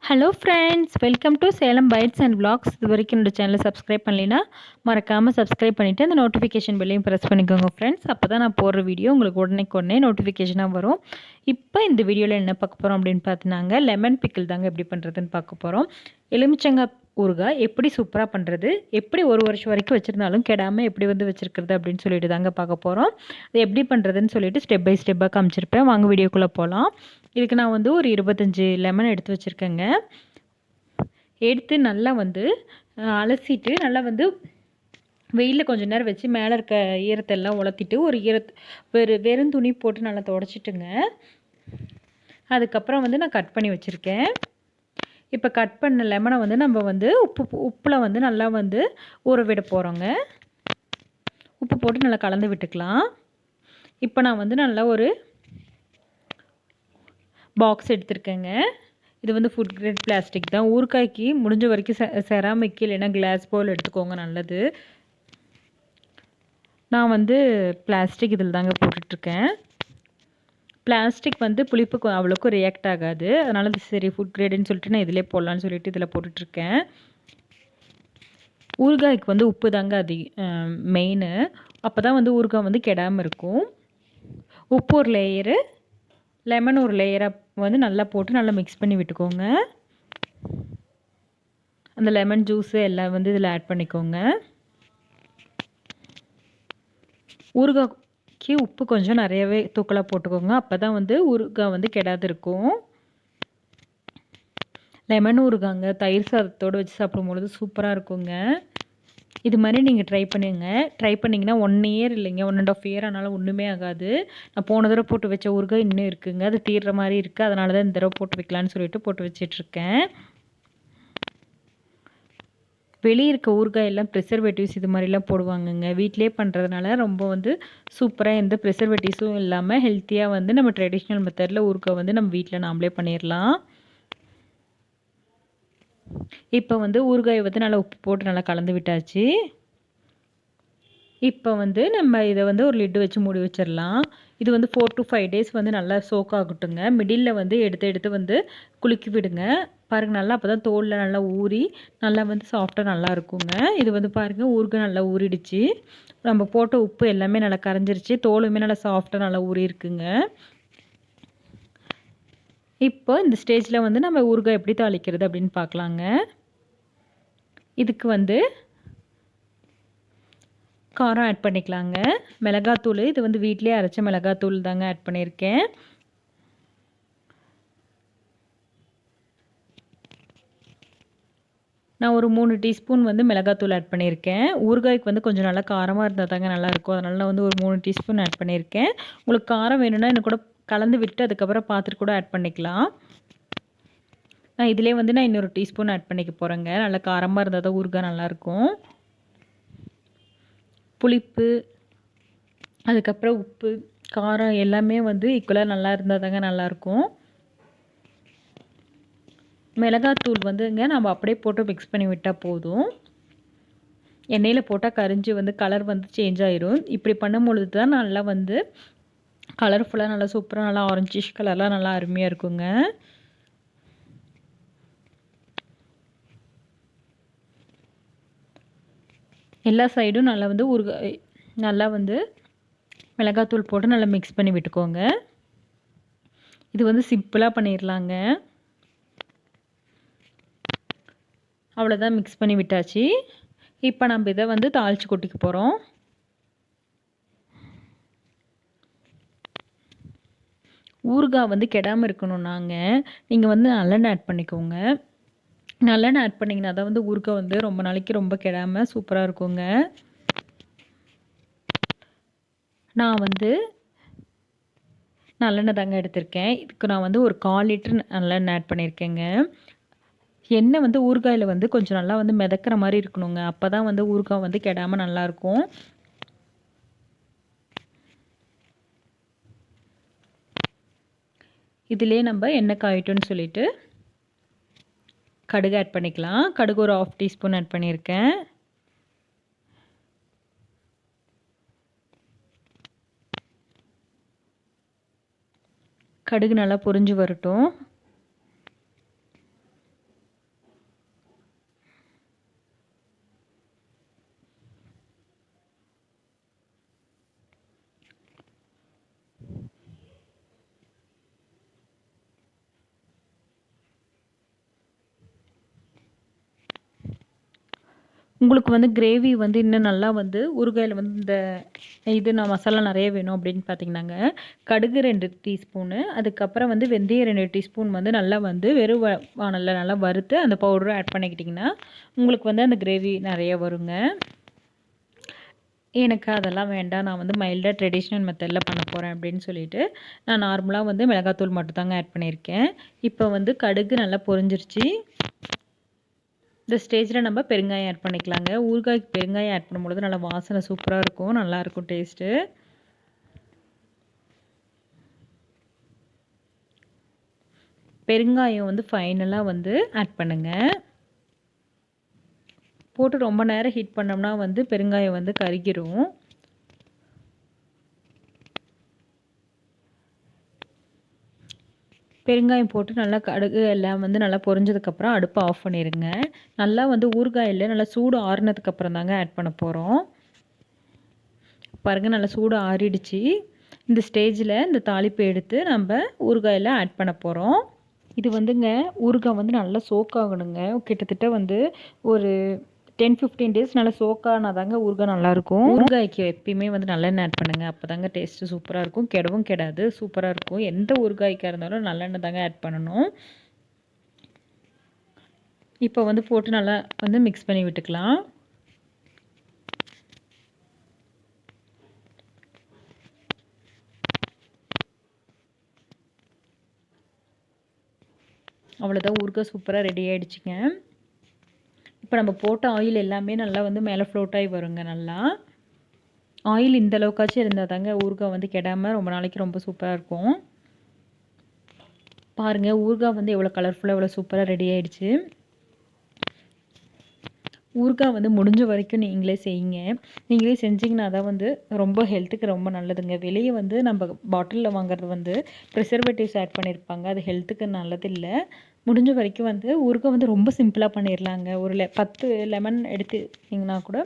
Hello friends, welcome to Salem bites and vlogs. இது வரைக்கும் என்னோட சேனலை சப்ஸ்கிரைப் பண்ணலைன்னா மறக்காமல் சப்ஸ்கிரைப் பண்ணிவிட்டு அந்த நோட்டிஃபிகேஷன் பெல்லையும் ப்ரெஸ் பண்ணிக்கோங்க ஃப்ரெண்ட்ஸ். அப்போ தான் நான் போடுற வீடியோ உங்களுக்கு உடனே நோட்டிஃபிகேஷனாக வரும். இப்போ இந்த வீடியோவில் என்ன பார்க்க போகிறோம் அப்படின்னு பார்த்தினாங்க, லெமன் பிக்கிள் தாங்க எப்படி பண்ணுறதுன்னு பார்க்க போகிறோம். எலுமிச்சங்காய் ஊறுகாய் எப்படி சூப்பராக பண்ணுறது, எப்படி ஒரு வருஷம் வரைக்கும் வச்சுருந்தாலும் கெடாமல் எப்படி வச்சுருக்கிறது அப்படின்னு சொல்லிட்டு தாங்க பார்க்க போகிறோம். அது எப்படி பண்ணுறதுன்னு சொல்லிட்டு ஸ்டெப் பை ஸ்டெப்பாக காமிச்சிருப்பேன். வாங்க வீடியோக்குள்ளே போகலாம். இதுக்கு நான் ஒரு 25 லெமன் எடுத்து வச்சுருக்கேங்க. எடுத்து நல்லா அலசிட்டு நல்லா வெயிலில் கொஞ்சம் நேரம் வச்சு மேலே இருக்க ஈரத்தெல்லாம் உலர்த்திட்டு ஒரு வெறும் துணி போட்டு நல்லா துடைச்சிட்டுங்க. அதுக்கப்புறம் நான் கட் பண்ணி வச்சுருக்கேன். இப்போ கட் பண்ண லெமனை நம்ம உப்பில் நல்லா ஊற விட போகிறோங்க. உப்பு போட்டு நல்லா கலந்து விட்டுக்கலாம். இப்போ நான் நல்லா ஒரு பாக்ஸ் எடுத்துருக்கேங்க. இது ஃபுட் கிரேட் பிளாஸ்டிக் தான். ஊறுகாய்க்கு முடிஞ்ச வரைக்கும் செராமிக் இல்லைன்னா கிளாஸ் பவுல் எடுத்துக்கோங்க, நல்லது. நான் பிளாஸ்டிக் இதில் தாங்க போட்டுட்ருக்கேன். பிளாஸ்டிக் புளிப்புக்கு அவ்வளோக்கும் ரியாக்ட் ஆகாது. அதனால சரி ஃபுட் கிரேடுன்னு சொல்லிட்டு நான் இதிலே போடலான்னு சொல்லிட்டு இதில் போட்டுட்ருக்கேன். ஊறுகாய்க்கு உப்பு தாங்க மெயின். அப்போ தான் ஊறுகாய் கெடாமல் இருக்கும். உப்பு ஒரு லேயரு, லெமன் ஒரு லேயராக நல்லா போட்டு நல்லா மிக்ஸ் பண்ணி விட்டுக்கோங்க. அந்த லெமன் ஜூஸு எல்லாம் இதில் ஆட் பண்ணிக்கோங்க. ஊறுகாய்க்கு உப்பு கொஞ்சம் நிறையவே தூக்கலாக போட்டுக்கோங்க. அப்போ தான் ஊறுகாய் கெடாது இருக்கும். லெமன் ஊறுகாங்க தயிர் சாதத்தோடு வச்சு சாப்பிடும்பொழுது சூப்பராக இருக்குங்க. இது மாதிரி நீங்கள் ட்ரை பண்ணிங்கன்னா 1 இயர் இல்லைங்க, 1.5 இயர் ஆனாலும் ஒன்றுமே ஆகாது. நான் போன தடவை போட்டு வச்ச ஊறுகாய் இன்னும் இருக்குங்க. அது தீர்ற மாதிரி இருக்குது. அதனால தான் இந்த தடவை போட்டு வைக்கலான்னு சொல்லிட்டு போட்டு வச்சிட்ருக்கேன். வெளியே இருக்க ஊறுகாய் எல்லாம் ப்ரிசர்வேட்டிவ்ஸ் இது மாதிரிலாம் போடுவாங்கங்க. வீட்டிலே பண்ணுறதுனால ரொம்ப சூப்பராக எந்த ப்ரிசர்வேட்டிவ்ஸும் இல்லாமல் ஹெல்த்தியாக நம்ம ட்ரெடிஷ்னல் மெத்தடில் ஊறுகாய் நம்ம வீட்டில் நாமளே பண்ணிடலாம். இப்போ ஊறுகாயை நல்லா உப்பு போட்டு நல்லா கலந்து விட்டாச்சு. இப்போ நம்ம இதை ஒரு லிட்டு வச்சு மூடி வச்சிடலாம். இது 4 to 5 டேஸ் நல்லா சோக் ஆகட்டுங்க. மிடில் எடுத்து குலுக்கி விடுங்க. பாருங்கள், நல்லா அப்போ தான் தோலில் நல்லா ஊறி நல்லா சாஃப்டாக நல்லா இருக்குங்க. இது பாருங்கள், ஊறுகாய் நல்லா ஊறிடுச்சு. நம்ம போட்ட உப்பு எல்லாமே நல்லா கரைஞ்சிருச்சு. தோலுமே நல்லா சாஃப்டாக நல்லா ஊறி இருக்குங்க. இப்போ இந்த ஸ்டேஜில் நம்ம ஊறுகாய் எப்படி தாளிக்கிறது அப்படின்னு பார்க்கலாங்க. இதுக்கு காரம் ஆட் பண்ணிக்கலாங்க. மிளகாத்தூள், இது வீட்டிலே அரைச்ச மிளகாத்தூள் தாங்க ஆட் பண்ணியிருக்கேன். நான் ஒரு 3 டீஸ்பூன் மிளகாத்தூள் ஆட் பண்ணியிருக்கேன். ஊறுகாய்க்கு கொஞ்சம் நல்லா காரமாக இருந்தால் தாங்க நல்லாயிருக்கும். அதனால நான் ஒரு 3 டீஸ்பூன் ஆட் பண்ணியிருக்கேன். உங்களுக்கு காரம் வேணும்னா இன்னும் கூட கலந்து விட்டு அதுக்கப்புறம் பார்த்துட்டு கூட ஆட் பண்ணிக்கலாம். நான் இதிலே நான் இன்னொரு டீஸ்பூன் ஆட் பண்ணிக்க போகிறேங்க. நல்லா காரமாக இருந்தால் தான் ஊறுகாய் நல்லாயிருக்கும். புளிப்பு, அதுக்கப்புறம் உப்பு, காரம் எல்லாமே ஈக்குவலாக நல்லா இருந்தால் தாங்க நல்லாயிருக்கும். மிளகாத்தூள் நம்ம அப்படியே போட்டு மிக்ஸ் பண்ணி விட்டால் போதும். எண்ணெயில் போட்டால் கரிஞ்சு கலர் சேஞ்ச் ஆயிரும். இப்படி பண்ணும்பொழுது தான் நல்லா கலர்ஃபுல்லாக நல்லா சூப்பராக நல்லா ஆரஞ்சிஷ் கலர்லாம் நல்லா அருமையாக இருக்குங்க. எல்லா சைடும் நல்லா ஊறுகாய் நல்லா மிளகாத்தூள் போட்டு நல்லா மிக்ஸ் பண்ணி விட்டுக்கோங்க. இது சிம்பிளாக பண்ணிடலாங்க. அவ்வளோதான், மிக்ஸ் பண்ணி விட்டாச்சு. இப்போ நம்ம இதை தாளித்து கொட்டிக்க போகிறோம். ஊறுகாய் கெடாமல் இருக்கணும்னாங்க நீங்கள் நல்லெண்ணெய் ஆட் பண்ணிக்கோங்க. நல்லெண்ணெய் ஆட் பண்ணிங்கன்னா தான் ஊறுகாய் ரொம்ப நாளைக்கு ரொம்ப கெடாமல் சூப்பராக இருக்குங்க. நான் நல்லெண்ணெய் தாங்க எடுத்திருக்கேன். இதுக்கு நான் ஒரு 1/4 லிட்டர் நல்லெண்ணெய் ஆட் பண்ணியிருக்கேங்க. எண்ணெய் ஊறுகாயில் கொஞ்சம் நல்லா மிதக்கிற மாதிரி இருக்கணுங்க. அப்போ தான் ஊறுகாய் கெடாமல் நல்லாயிருக்கும். இதிலே நம்ம எண்ணெய் காயிட்டோன்னு சொல்லிட்டு கடுகு ஆட் பண்ணிக்கலாம். கடுகு ஒரு 1/2 டீஸ்பூன் ஆட் பண்ணியிருக்கேன். கடுகு நல்லா பொரிஞ்சு வரட்டும். உங்களுக்கு வந்து கிரேவி வந்து இன்னும் நல்லா வந்து ஊறுகாயில வந்து நான் மசாலா நிறைய வேணும் அப்படின்னு பார்த்தீங்கன்னாங்க, கடுகு 2 டீஸ்பூனு, அதுக்கப்புறம் வந்து வெந்தயம் 2 டீஸ்பூன் வந்து நல்லா வந்து வெறும் வானல்ல நல்லா வறுத்து அந்த பவுடரும் ஆட் பண்ணிக்கிட்டிங்கன்னா, உங்களுக்கு வந்து அந்த கிரேவி நிறைய வருங்க. எனக்கு அதெல்லாம் வேண்டாம். நான் வந்து மைல்டா ட்ரெடிஷ்னல் மெத்தட்ல பண்ண போறேன் அப்படின்னு சொல்லிட்டு, நான் நார்மலா வந்து மிளகாத்தூள் மட்டும் தாங்க ஆட் பண்ணியிருக்கேன். இப்போ வந்து கடுகு நல்லா பொரிஞ்சிருச்சு. இந்த ஸ்டேஜில் நம்ம பெருங்காயம் ஆட் பண்ணிக்கலாங்க. ஊறுகாய்க்கு பெருங்காயம் ஆட் பண்ணும்பொழுது நல்லா வாசனை சூப்பராக இருக்கும், நல்லாயிருக்கும் டேஸ்ட்டு. பெருங்காயம் வந்து ஃபைனலாக வந்து ஆட் பண்ணுங்கள். போட்டு ரொம்ப நேரம் ஹீட் பண்ணோம்னா வந்து பெருங்காயம் வந்து கருகிரும். பெருங்காயம் போட்டு நல்லா கடுகு எல்லாம் வந்து நல்லா பொரிஞ்சதுக்கப்புறம் அடுப்பை ஆஃப் பண்ணிடுங்க. நல்லா வந்து ஊறுகாயில் நல்லா சூடு ஆறுனதுக்கப்புறம் தாங்க ஆட் பண்ண போகிறோம். பாருங்கள் நல்லா சூடு ஆறிடுச்சு. இந்த ஸ்டேஜில் இந்த தாளிப்பை எடுத்து நம்ம ஊறுகாயில் ஆட் பண்ண போகிறோம். இது வந்துங்க ஊறுகாய் வந்து நல்லா சோக் ஆகணுங்க. கிட்டத்தட்ட வந்து ஒரு 10-15 டேஸ் நல்லா சோக்கானா தாங்க ஊறுகாய் நல்லாயிருக்கும். ஊறுகாய்க்கு எப்பயுமே வந்து நல்லெண்ணெய் ஆட் பண்ணுங்கள். அப்போ தாங்க டேஸ்ட்டு சூப்பராக இருக்கும். கெடவும் கெடாது, சூப்பராக இருக்கும். எந்த ஊறுகாய்க்காக இருந்தாலும் நல்லெண்ணெய் தாங்க ஆட் பண்ணணும். இப்போ வந்து போட்டு நல்லா வந்து மிக்ஸ் பண்ணி விட்டுக்கலாம். அவ்வளோதான், ஊறுகாய் சூப்பராக ரெடி ஆகிடுச்சிங்க. இப்போ நம்ம போட்ட ஆயில் எல்லாமே நல்லா வந்து மேலே ஃப்ளோட் ஆகி வருங்க. நல்லா ஆயில் இந்த அளவுக்காச்சும் இருந்தால் தாங்க ஊறுகாய் வந்து கெடாமல் ரொம்ப நாளைக்கு ரொம்ப சூப்பராக இருக்கும். பாருங்கள் ஊறுகாய் வந்து எவ்வளோ கலர்ஃபுல்லாக எவ்வளோ சூப்பராக ரெடி ஆகிடுச்சு. ஊறுகாய் வந்து முடிஞ்ச வரைக்கும் நீங்களே செய்யுங்க. நீங்களே செஞ்சிங்கன்னா தான் வந்து ரொம்ப ஹெல்த்துக்கு ரொம்ப நல்லதுங்க. வெளியே வந்து நம்ம பாட்டிலில் வாங்குறது வந்து ப்ரிசர்வேட்டிவ்ஸ் ஆட் பண்ணியிருப்பாங்க. அது ஹெல்த்துக்கு நல்லதில்லை. முடிஞ்ச வரைக்கும் வந்து ஊறுகாய் வந்து ரொம்ப சிம்பிளாக பண்ணிடலாங்க. ஒரு 10 லெமன் எடுத்துக்கிட்டிங்கன்னா கூட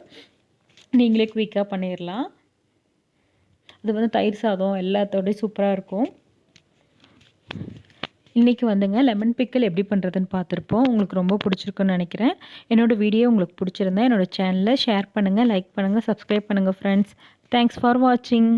நீங்களே குயிக்காக பண்ணிடலாம். அது வந்து தயிர் சாதம் எல்லாத்தோடய சூப்பராக இருக்கும். இன்றைக்கி வந்துங்க லெமன் பிக்கல் எப்படி பண்ணுறதுன்னு பார்த்துருப்போம். உங்களுக்கு ரொம்ப பிடிச்சிருக்குன்னு நினைக்கிறேன். என்னோடய வீடியோ உங்களுக்கு பிடிச்சிருந்தா என்னோடய சேனலை ஷேர் பண்ணுங்கள், லைக் பண்ணுங்கள், சப்ஸ்கிரைப் பண்ணுங்கள் ஃப்ரெண்ட்ஸ். தேங்க்ஸ் ஃபார் வாட்சிங்.